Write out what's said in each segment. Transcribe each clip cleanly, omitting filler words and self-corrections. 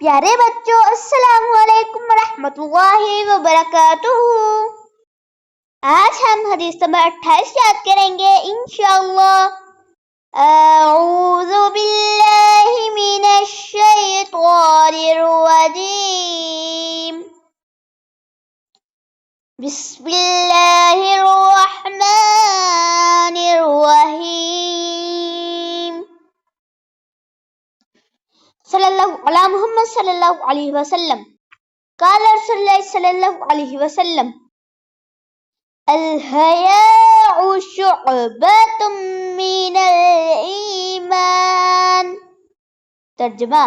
پیارے بچوں، السلام علیکم ورحمۃ اللہ وبرکاتہ۔ آج ہم حدیث نمبر 28 یاد کریں گے انشاءاللہ۔ اعوذ باللہ من الشیطان الرجیم، بسم اللہ الرحمن الرحیم۔ صلی اللہ علی محمد صلی اللہ علیہ وسلم۔ قال رسول اللہ صلی اللہ علیہ وسلم، الحیاء شعبۃ من الایمان۔ ترجمہ،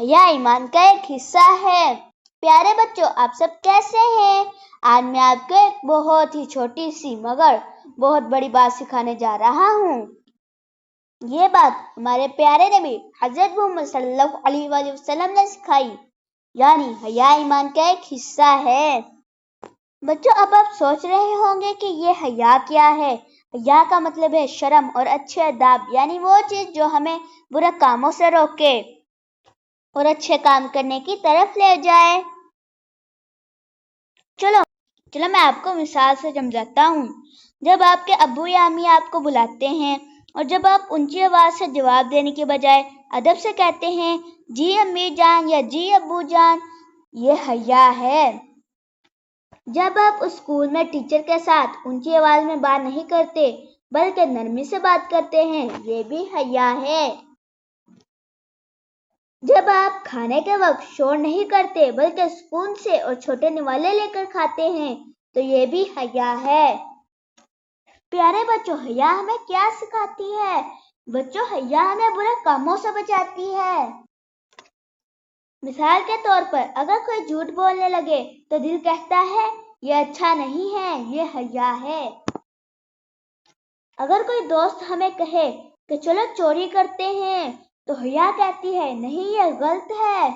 حیا ایمان کا ایک حصہ ہے۔ پیارے بچوں، آپ سب کیسے ہیں؟ آج میں آپ کو ایک بہت ہی چھوٹی سی مگر بہت بڑی بات سکھانے جا رہا ہوں۔ یہ بات ہمارے پیارے نبی حضرت محمد صلی اللہ علیہ وآلہ وسلم نے سکھائی، یعنی حیا ایمان کا ایک حصہ ہے۔ بچوں، اب آپ سوچ رہے ہوں گے کہ یہ حیا کیا ہے؟ حیا کا مطلب ہے شرم اور اچھے آداب، یعنی وہ چیز جو ہمیں برے کاموں سے روکے اور اچھے کام کرنے کی طرف لے جائے۔ چلو میں آپ کو مثال سے سمجھاتا ہوں۔ جب آپ کے ابو یا امی آپ کو بلاتے ہیں اور جب آپ اونچی آواز سے جواب دینے کے بجائے ادب سے کہتے ہیں جی امی جان یا جی ابو جان، یہ حیا ہے۔ جب آپ اسکول میں ٹیچر کے ساتھ اونچی آواز میں بات نہیں کرتے بلکہ نرمی سے بات کرتے ہیں، یہ بھی حیا ہے۔ جب آپ کھانے کے وقت شور نہیں کرتے بلکہ سکون سے اور چھوٹے نوالے لے کر کھاتے ہیں، تو یہ بھی حیا ہے۔ پیارے بچوں، حیا ہمیں کیا سکھاتی ہے؟ بچوں، حیا ہمیں برے کاموں سے بچاتی ہے۔ مثال کے طور پر، اگر کوئی جھوٹ بولنے لگے تو دل کہتا ہے یہ اچھا نہیں ہے، یہ حیا ہے۔ اگر کوئی دوست ہمیں کہے کہ چلو چوری کرتے ہیں تو حیا کہتی ہے نہیں، یہ غلط ہے۔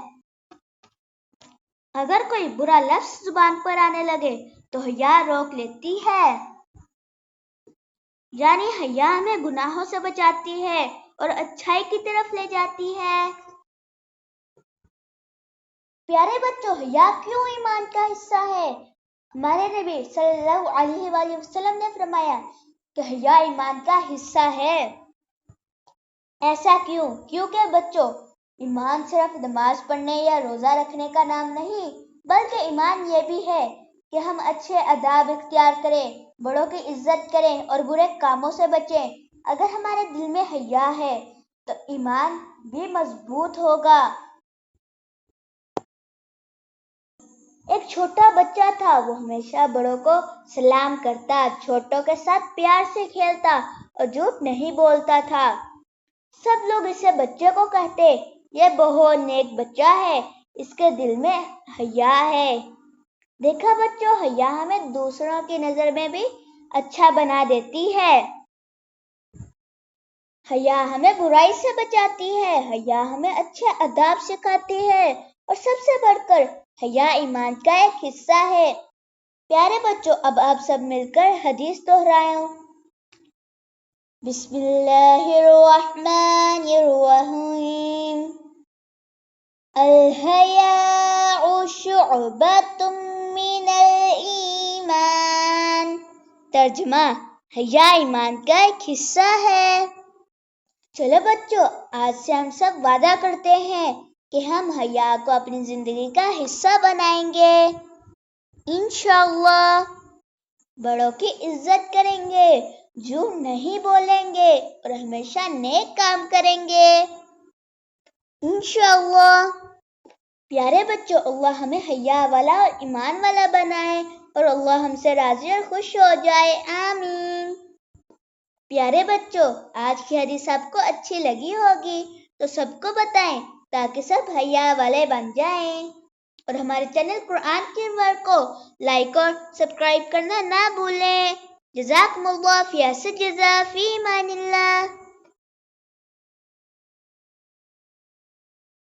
اگر کوئی برا لفظ زبان پر آنے لگے تو حیا روک لیتی ہے۔ یعنی حیا ہمیں گناہوں سے بچاتی ہے اور اچھائی کی طرف لے جاتی ہے۔ پیارے بچوں، حیا کیوں ایمان کا حصہ ہے؟ ہمارے نبی صلی اللہ علیہ وآلہ وسلم نے فرمایا کہ حیا ایمان کا حصہ ہے۔ ایسا کیوں؟ کیونکہ بچوں، ایمان صرف نماز پڑھنے یا روزہ رکھنے کا نام نہیں، بلکہ ایمان یہ بھی ہے کہ ہم اچھے آداب اختیار کریں، بڑوں کی عزت کریں اور برے کاموں سے بچیں۔ اگر ہمارے دل میں حیا ہے تو ایمان بھی مضبوط ہوگا۔ ایک چھوٹا بچہ تھا، وہ ہمیشہ بڑوں کو سلام کرتا، چھوٹوں کے ساتھ پیار سے کھیلتا اور جھوٹ نہیں بولتا تھا۔ سب لوگ اسے بچے کو کہتے یہ بہت نیک بچہ ہے، اس کے دل میں حیا ہے۔ دیکھا بچوں، حیا ہمیں دوسروں کی نظر میں بھی اچھا بنا دیتی ہے۔ حیا ہمیں برائی سے بچاتی ہے، حیا ہمیں اچھے آداب سکھاتی ہے اور سب سے بڑھ کر حیا ایمان کا ایک حصہ ہے۔ پیارے بچوں، اب آپ سب مل کر حدیث دہرائیں۔ بسم اللہ الرحمن الرحیم، الحیاء شعبۃ من الایمان۔ ترجمہ، حیا ایمان کا ایک حصہ ہے۔ چلو بچوں، آج سے ہم سب وعدہ کرتے ہیں کہ ہم حیا کو اپنی زندگی کا حصہ بنائیں گے انشاءاللہ۔ بڑوں کی عزت کریں گے، جھوٹ نہیں بولیں گے اور ہمیشہ نیک کام کریں گے انشاءاللہ۔ پیارے بچوں، اللہ ہمیں حیا والا اور ایمان والا بنائے اور اللہ ہم سے راضی اور خوش ہو جائے، آمین۔ پیارے بچوں، آج کی حدیث آپ کو اچھی لگی ہوگی تو سب کو بتائیں تاکہ سب حیا والے بن جائیں، اور ہمارے چینل قرآن کی ورڈ کو لائک اور سبسکرائب کرنا نہ بھولیں۔ جزاکم اللہ، فی احسن جزا، فی امان اللہ۔